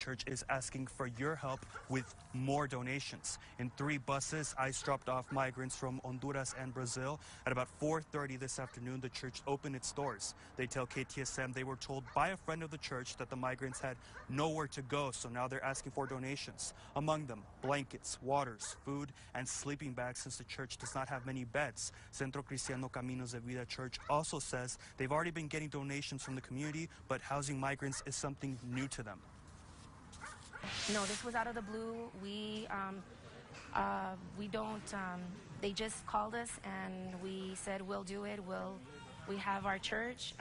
Church is asking for your help with more donations. In 3 buses, ICE dropped off migrants from Honduras and Brazil. At about 4:30 this afternoon, the church opened its doors. They tell KTSM they were told by a friend of the church that the migrants had nowhere to go, so now they're asking for donations. Among them, blankets, waters, food, and sleeping bags, since the church does not have many beds. Centro Cristiano Caminos de Vida Church also says they've already been getting donations from the community, but housing migrants is something new to them. No, this was out of the blue. We don't, they just called us and we said, we'll do it. We have our church.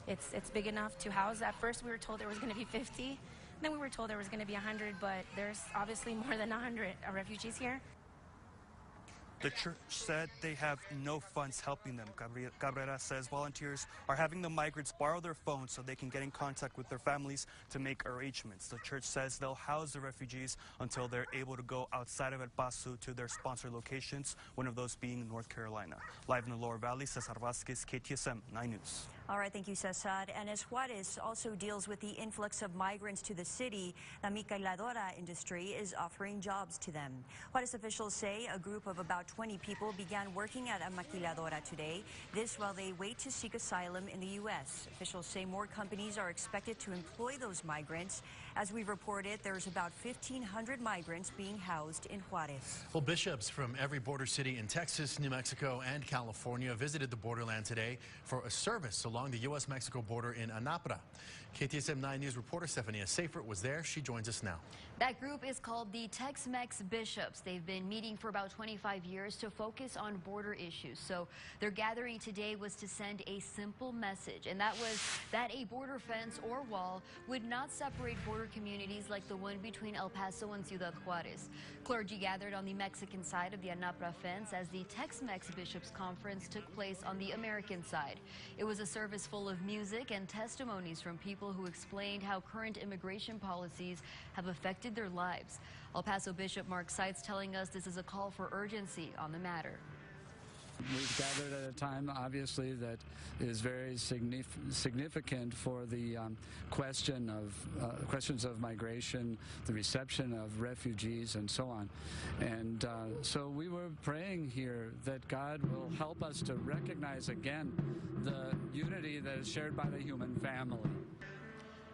It's big enough to house. At first we were told there was going to be 50. Then we were told there was going to be 100, but there's obviously more than 100 refugees here. The church said they have no funds helping them. Cabrera says volunteers are having the migrants borrow their phones so they can get in contact with their families to make arrangements. The church says they'll house the refugees until they're able to go outside of El Paso to their sponsored locations, one of those being North Carolina. Live in the Lower Valley, Cesar Vasquez, KTSM 9 News. All right, thank you, Cesar. And as Juarez also deals with the influx of migrants to the city, the maquiladora industry is offering jobs to them. Juarez officials say a group of about 20 people began working at a maquiladora today. This while they wait to seek asylum in the U.S. Officials say more companies are expected to employ those migrants. As we've reported, there's about 1,500 migrants being housed in Juarez. Well, bishops from every border city in Texas, New Mexico, and California visited the borderland today for a service along the U.S.-Mexico border in Anapra. KTSM 9 News reporter Stephania Seifert was there. She joins us now. That group is called the Tex-Mex Bishops. They've been meeting for about 25 years to focus on border issues. So their gathering today was to send a simple message, and that was that a border fence or wall would not separate border communities like the one between El Paso and Ciudad Juarez. Clergy gathered on the Mexican side of the Anapra fence as the Tex-Mex Bishops Conference took place on the American side. It was a service full of music and testimonies from people who explained how current immigration policies have affected their lives. El Paso Bishop Mark Seitz telling us this is a call for urgency on the matter. We've gathered at a time, obviously, that is very significant for the questions of migration, the reception of refugees, and so on. And so we were praying here that God will help us to recognize again the unity that is shared by the human family.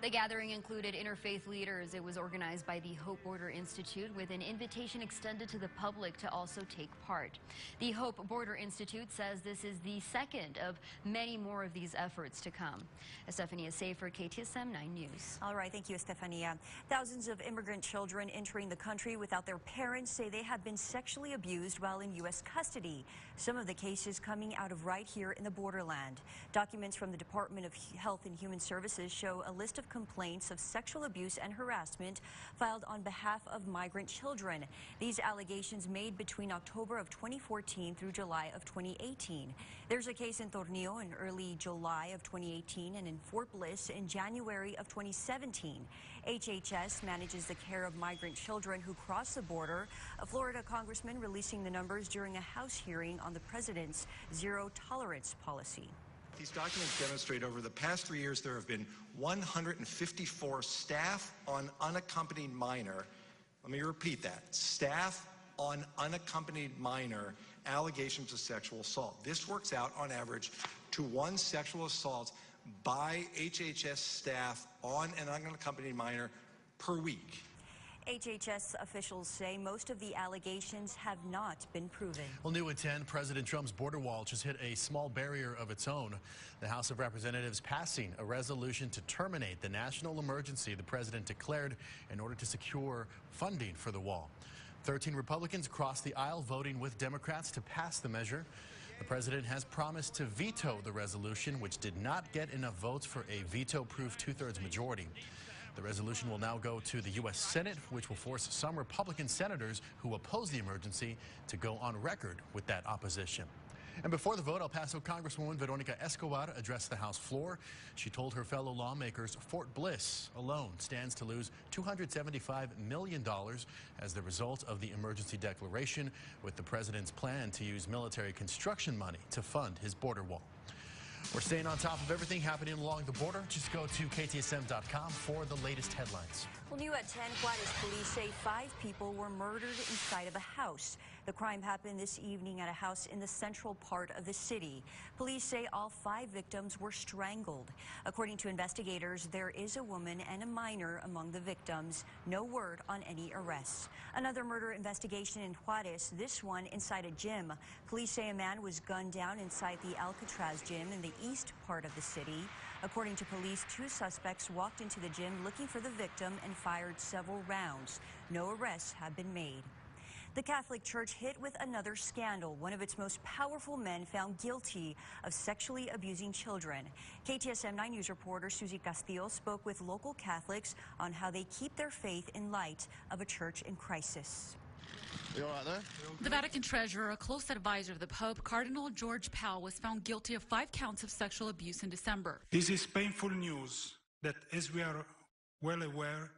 The gathering included interfaith leaders. It was organized by the Hope Border Institute with an invitation extended to the public to also take part. The Hope Border Institute says this is the second of many more of these efforts to come. Estefania Safer, KTSM 9 News. All right, thank you, Estefania. Thousands of immigrant children entering the country without their parents say they have been sexually abused while in U.S. custody. Some of the cases coming out of right here in the borderland. Documents from the Department of Health and Human Services show a list of complaints of sexual abuse and harassment filed on behalf of migrant children. These allegations made between October of 2014 through July of 2018. There's a case in Tornillo in early July of 2018 and in Fort Bliss in January of 2017. HHS manages the care of migrant children who cross the border. A Florida congressman releasing the numbers during a House hearing on the president's zero tolerance policy. These documents demonstrate over the past 3 years there have been 154 staff on unaccompanied minor, let me repeat that, staff on unaccompanied minor allegations of sexual assault. This works out on average to 1 sexual assault by HHS staff on an unaccompanied minor per week. HHS officials say most of the allegations have not been proven. Well, new at 10, President Trump's border wall just hit a small barrier of its own. The House of Representatives passing a resolution to terminate the national emergency the president declared in order to secure funding for the wall. 13 Republicans crossed the aisle voting with Democrats to pass the measure. The president has promised to veto the resolution, which did not get enough votes for a veto-proof 2/3 majority. The resolution will now go to the U.S. Senate, which will force some Republican senators who oppose the emergency to go on record with that opposition. And before the vote, El Paso Congresswoman Veronica Escobar addressed the House floor. She told her fellow lawmakers Fort Bliss alone stands to lose $275 million as the result of the emergency declaration, with the president's plan to use military construction money to fund his border wall. We're staying on top of everything happening along the border. Just go to KTSM.com for the latest headlines. Well, new at 10, Juarez police say 5 people were murdered inside of a house. The crime happened this evening at a house in the central part of the city. Police say all 5 victims were strangled. According to investigators, there is a woman and a minor among the victims. No word on any arrests. Another murder investigation in Juarez, this one inside a gym. Police say a man was gunned down inside the Alcatraz gym in the east part of the city. According to police, 2 suspects walked into the gym looking for the victim and fired several rounds. No arrests have been made. The Catholic Church hit with another scandal. One of its most powerful men found guilty of sexually abusing children. KTSM 9 News reporter Susie Castillo spoke with local Catholics on how they keep their faith in light of a church in crisis. You all right there? The Vatican treasurer, a close advisor of the Pope, Cardinal George Pell, was found guilty of 5 counts of sexual abuse in December. This is painful news that, as we are well aware,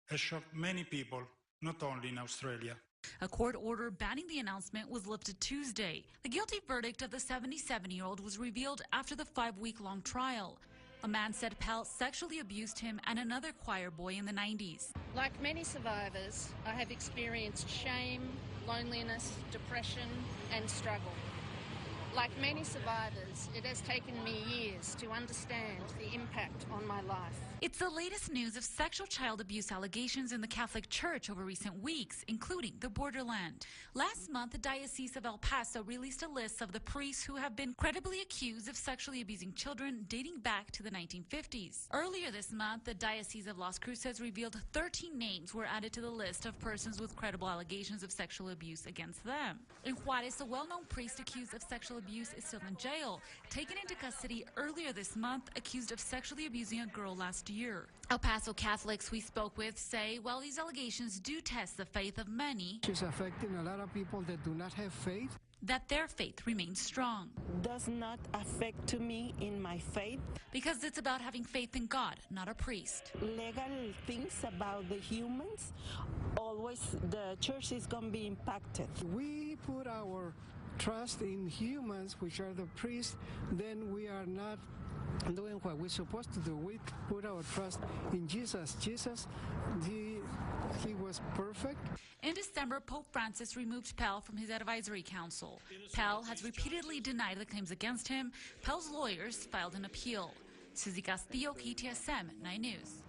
has shocked many people, not only in Australia. A court order banning the announcement was lifted Tuesday. The guilty verdict of the 77-year-old was revealed after the 5-week-long trial. A man said Pell sexually abused him and another choir boy in the 90s. Like many survivors, I have experienced shame, loneliness, depression, and struggle. Like many survivors, it has taken me years to understand the impact on my life. It's the latest news of sexual child abuse allegations in the Catholic Church over recent weeks, including the borderland. Last month, the Diocese of El Paso released a list of the priests who have been credibly accused of sexually abusing children dating back to the 1950s. Earlier this month, the Diocese of Las Cruces revealed 13 names were added to the list of persons with credible allegations of sexual abuse against them. In Juarez, a well-known priest accused of sexual abuse is still in jail, taken into custody earlier this month, accused of sexually abusing a girl last year. El Paso Catholics we spoke with say while these allegations do test the faith of many, it's affecting a lot of people that do not have faith, that their faith remains strong. Does not affect to me in my faith. Because it's about having faith in God, not a priest. Legal things about the humans, always the church is going to be impacted. We put our trust in humans, which are the priests, then we are not doing what we're supposed to do. We put our trust in Jesus. Jesus, he was perfect. In December, Pope Francis removed Pell from his advisory council. Pell has repeatedly denied the claims against him. Pell's lawyers filed an appeal. Susie Castillo, KTSM 9 News.